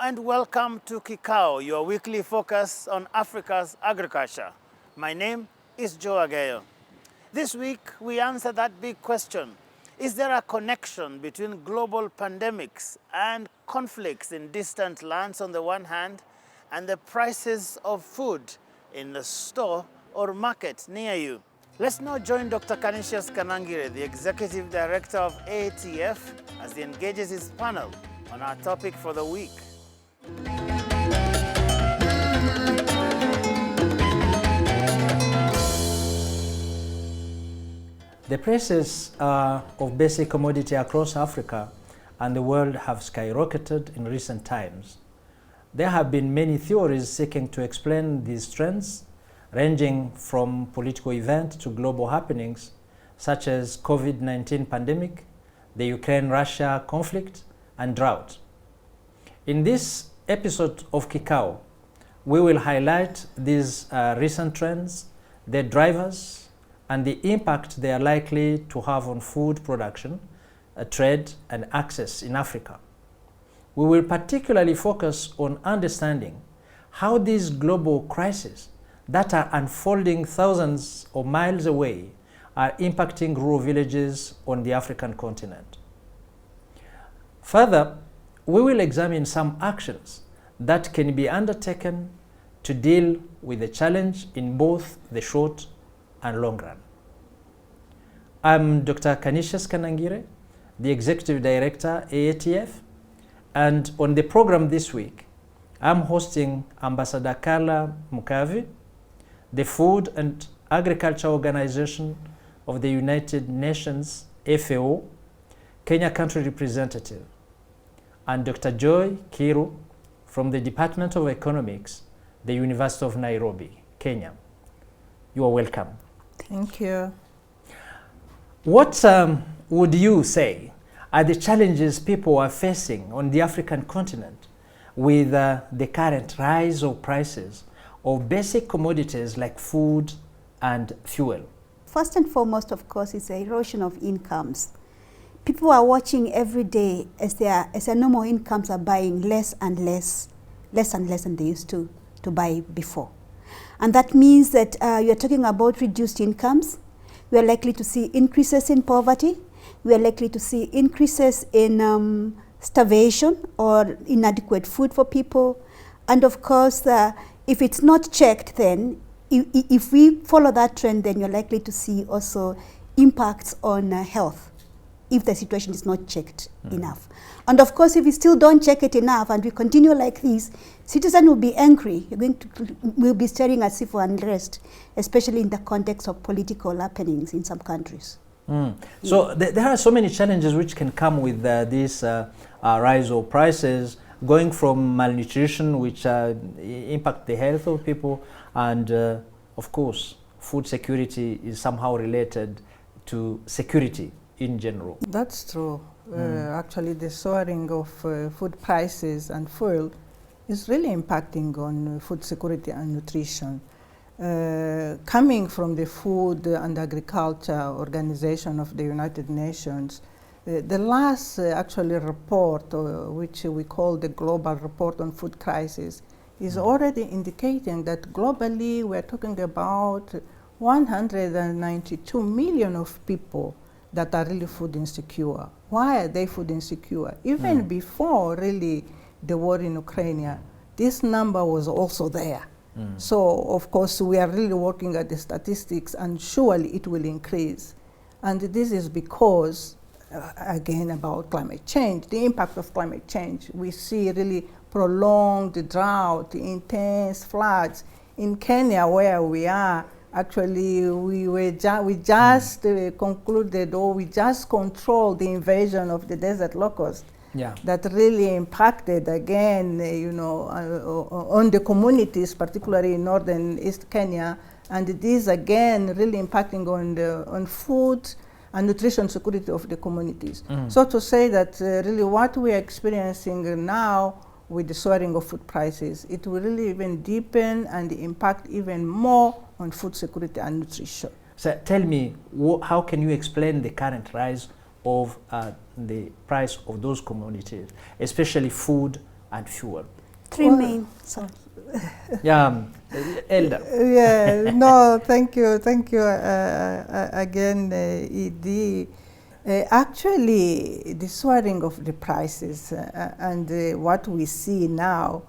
and welcome to KIKAO, your weekly focus on Africa's agriculture. My name is Joe Agayo. This week, we answer that big question. Is there a connection between global pandemics and conflicts in distant lands on the one hand, and the prices of food in the store or market near you? Let's now join Dr. Canisius Kanangire, the Executive Director of AATF, as he engages his panel on our topic for the week. The prices of basic commodity across Africa and the world have skyrocketed in recent times. There have been many theories seeking to explain these trends, ranging from political events to global happenings, such as COVID-19 pandemic, the Ukraine-Russia conflict, and drought. In this episode of KIKAO, we will highlight these recent trends, their drivers, and the impact they are likely to have on food production, trade, and access in Africa. We will particularly focus on understanding how these global crises that are unfolding thousands of miles away are impacting rural villages on the African continent. Further, we will examine some actions that can be undertaken to deal with the challenge in both the short and long run. I'm Dr. Canisius Kanangire, the Executive Director, AATF, and on the program this week, I'm hosting Ambassador Carla Mukavi, the Food and Agriculture Organization of the United Nations, FAO, Kenya Country Representative, and Dr. Joy Kiru from the Department of Economics, the University of Nairobi, Kenya. You are welcome. Thank you. What would you say are the challenges people are facing on the African continent with the current rise of prices of basic commodities like food and fuel? First and foremost, of course, is the erosion of incomes. People are watching every day as their normal incomes are buying less and less than they used to buy before. And that means that you're talking about reduced incomes. We are likely to see increases in poverty. We are likely to see increases in starvation or inadequate food for people. And of course, if it's not checked, then if we follow that trend, then you're likely to see also impacts on health if the situation is not checked enough. And of course, if we still don't check it enough and we continue like this, citizens will be angry. We'll be staring at civil unrest, especially in the context of political happenings in some countries. So there are so many challenges which can come with this rise of prices, going from malnutrition, which impact the health of people, and of course, food security is somehow related to security in general. That's true. Actually, the soaring of food prices and fuel is really impacting on food security and nutrition. Coming from the Food and Agriculture Organization of the United Nations, the last actually report, which we call the Global Report on Food Crisis, is already indicating that globally we're talking about 192 million of people that are really food insecure. Why are they food insecure? Even before really the war in Ukraine, this number was also there. So of course we are really working at the statistics, and surely it will increase. And this is because, again, about climate change, the impact of climate change. We see really prolonged drought, intense floods. In Kenya, where we are, actually, we just concluded, or we just controlled the invasion of the desert locust. That really impacted again, on the communities, particularly in northern East Kenya, and this again really impacting on food and nutrition security of the communities. So to say that really what we are experiencing now with the soaring of food prices, it will really even deepen and impact even more on food security and nutrition. So tell me, how can you explain the current rise of the price of those commodities, especially food and fuel? Three main. Sorry. Yeah, Elder. Yeah, no, thank you again, ED. Actually, the soaring of the prices and what we see now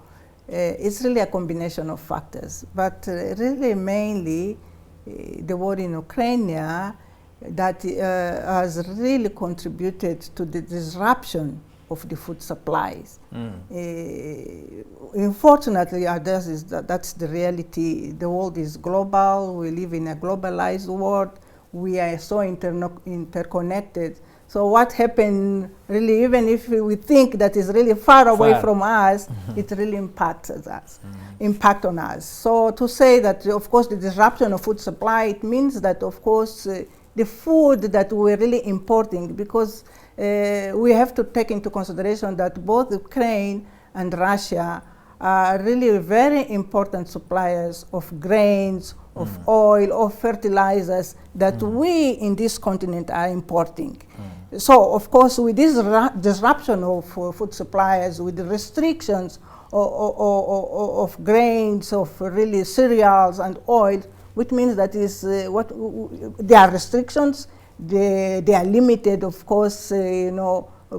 is really a combination of factors, but really mainly the war in Ukraine that has really contributed to the disruption of the food supplies. Unfortunately, that's the reality. The world is global. We live in a globalized world. We are so interconnected. So what happened really, even if we think that is really far away from us, it really impacts us, impact on us. So to say that, of course, the disruption of food supply, it means that, of course, the food that we're really importing, because we have to take into consideration that both Ukraine and Russia are really very important suppliers of grains, of oil, of fertilizers that we in this continent are importing. So, of course, with this disruption of food suppliers, with the restrictions of grains, of really cereals and oil, which means that is there are restrictions, they are limited, of course,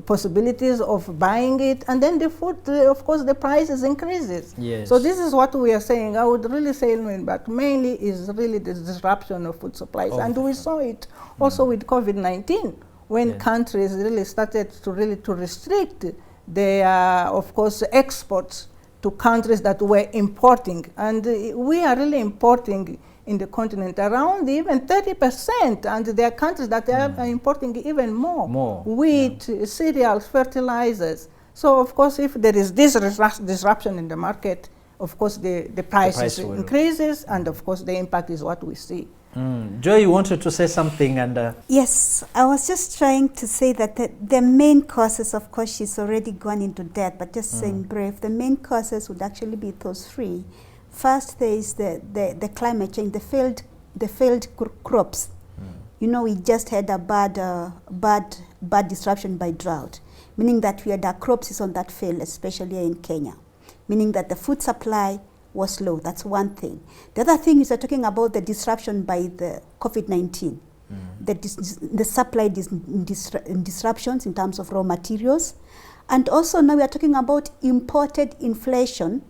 possibilities of buying it, and then the food, of course, the prices increases. Yes. So this is what we are saying. I would really say, but mainly is really the disruption of food supplies, and we saw it also with COVID-19 when countries really started to restrict their, of course, exports to countries that were importing, and we are really importing in the continent around even 30%, and there are countries that are importing even more. Wheat, cereals, fertilizers. So of course, if there is this disruption in the market, of course the price increases, and of course the impact is what we see. Joy, you wanted to say something, and yes, I was just trying to say that the main causes, of course, she's already gone into depth, but just in brief, the main causes would actually be those three. First, there is the climate change, the failed crops. You know, we just had a bad disruption by drought, meaning that we had our crops is on that failed, especially in Kenya, meaning that the food supply was low. That's one thing. The other thing is we're talking about the disruption by the COVID-19, the supply disruptions in terms of raw materials, and also now we are talking about imported inflation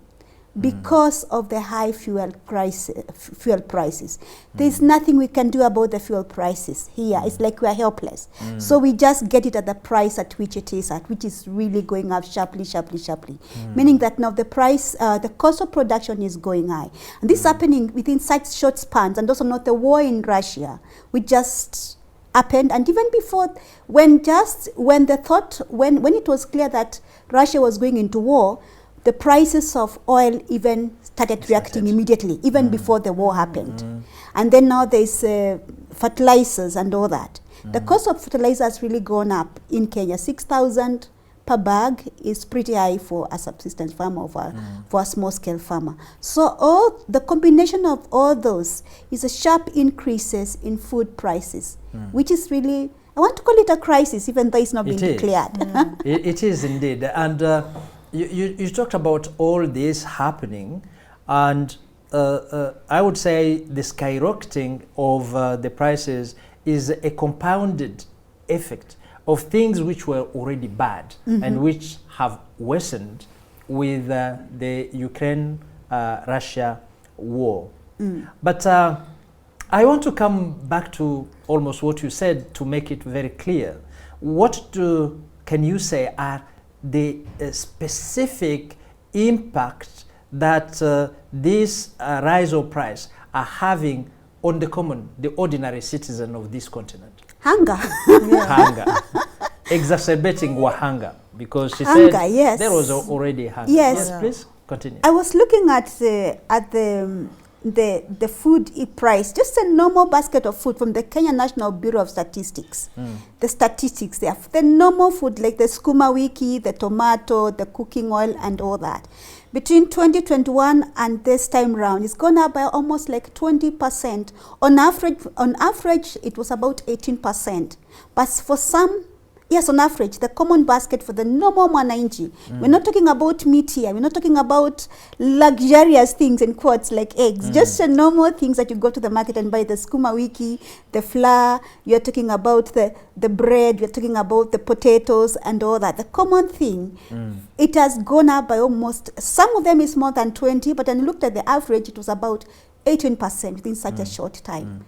because of the high fuel prices. There's nothing we can do about the fuel prices here. It's like we are helpless. So we just get it at the price at which it is at, which is really going up sharply. Meaning that now the price, the cost of production is going high. And this is happening within such short spans, and also not the war in Russia, which just happened. And even before, when it was clear that Russia was going into war, the prices of oil even started reacting immediately, even before the war happened. And then now there's fertilizers and all that. The cost of fertilizer has really gone up in Kenya. 6,000 per bag is pretty high for a subsistence farmer, for a small-scale farmer. So all the combination of all those is a sharp increases in food prices, which is really, I want to call it a crisis, even though it's not being declared. It is indeed. And you talked about all this happening, and I would say the skyrocketing of the prices is a compounded effect of things which were already bad and which have worsened with the Ukraine-Russia war. But I want to come back to almost what you said to make it very clear. What can you say are the specific impact that this rise of price are having on the ordinary citizen of this continent? Hunger. Hunger. Exacerbating hunger, because she said there was already hunger. Yes, please continue. I was looking at the food price, just a normal basket of food from the Kenya National Bureau of Statistics. The statistics there, the normal food like the skuma wiki, the tomato, the cooking oil, and all that. Between 2021 and this time round, it's gone up by almost like 20%. On average, it was about 18%. But for some Yes, on average, the common basket for the normal mwananchi. We're not talking about meat here. We're not talking about luxurious things in quotes like eggs. Just the normal things that you go to the market and buy, the skuma wiki, the flour. You're talking about the bread. You're talking about the potatoes and all that. The common thing, it has gone up by almost, some of them is more than 20, but when you looked at the average, it was about 18% within such a short time.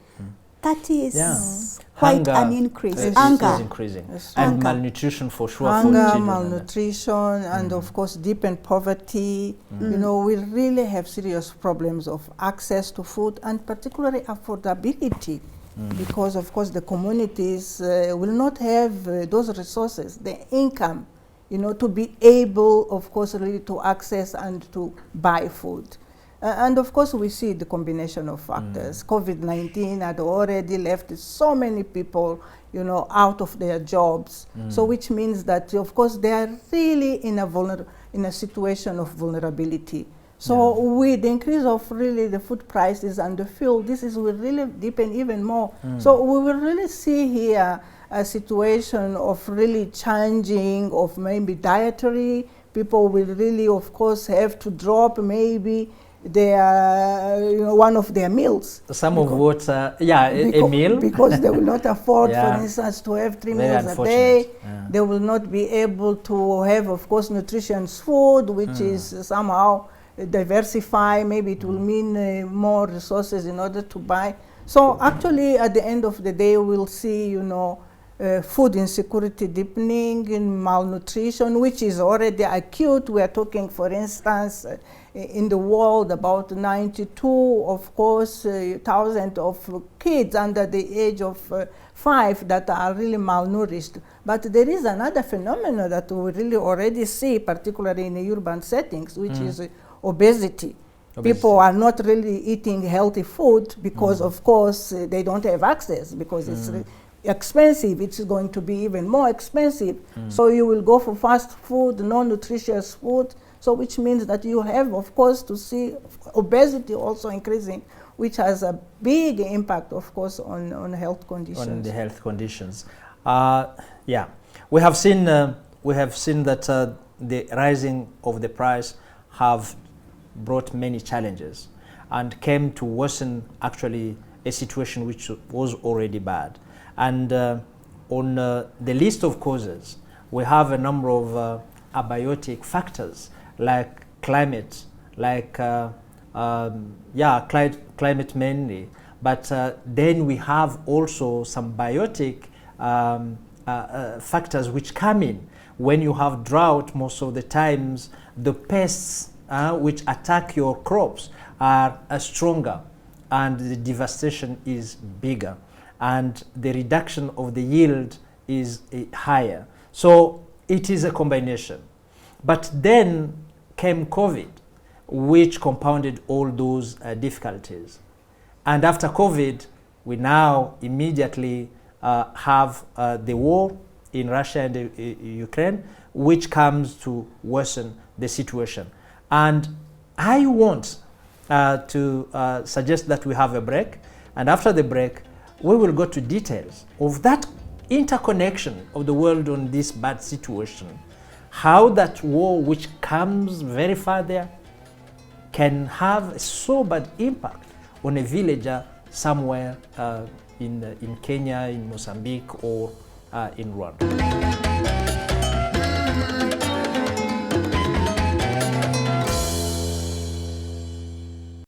That is quite an increase. Hunger is increasing. And malnutrition for sure. Hunger, malnutrition, and of course deep in poverty. You know, we really have serious problems of access to food and particularly affordability. Because of course the communities will not have those resources, the income, you know, to be able, of course, really to access and to buy food. And of course, we see the combination of factors. COVID-19 had already left so many people, you know, out of their jobs. So which means that, of course, they are really in a situation of vulnerability. So with the increase of really the food prices and the fuel, this will really deepen even more. So we will really see here a situation of really changing of maybe dietary. People will really, of course, have to drop maybe their, you know, one of their meals. Some of what, a meal. Because they will not afford, for instance, to have 3 meals a day. They will not be able to have, of course, nutritious food, which is somehow diversify. Maybe it will mean more resources in order to buy. So actually, at the end of the day, we'll see, you know, food insecurity deepening, in malnutrition, which is already acute. We are talking, for instance, in the world about 92, of course, thousand of kids under the age of 5 that are really malnourished. But there is another phenomenon that we really already see, particularly in the urban settings, which is obesity. People are not really eating healthy food because, of course, they don't have access, because it's expensive. It's going to be even more expensive. So you will go for fast food, non-nutritious food. So which means that you have, of course, to see obesity also increasing, which has a big impact, of course, on health conditions. On the health conditions. We have seen that the rising of the price have brought many challenges and came to worsen actually a situation which was already bad. And on the list of causes, we have a number of abiotic factors like climate, like climate mainly, but then we have also some biotic factors which come in. When you have drought, most of the times the pests which attack your crops are stronger and the devastation is bigger and the reduction of the yield is higher. So it is a combination. But then came COVID, which compounded all those difficulties. And after COVID, we now immediately have the war in Russia and Ukraine, which comes to worsen the situation. And I want to suggest that we have a break, and after the break, we will go to details of that interconnection of the world on this bad situation, how that war, which comes very far there, can have so bad impact on a villager somewhere in Kenya, in Mozambique, or in Rwanda.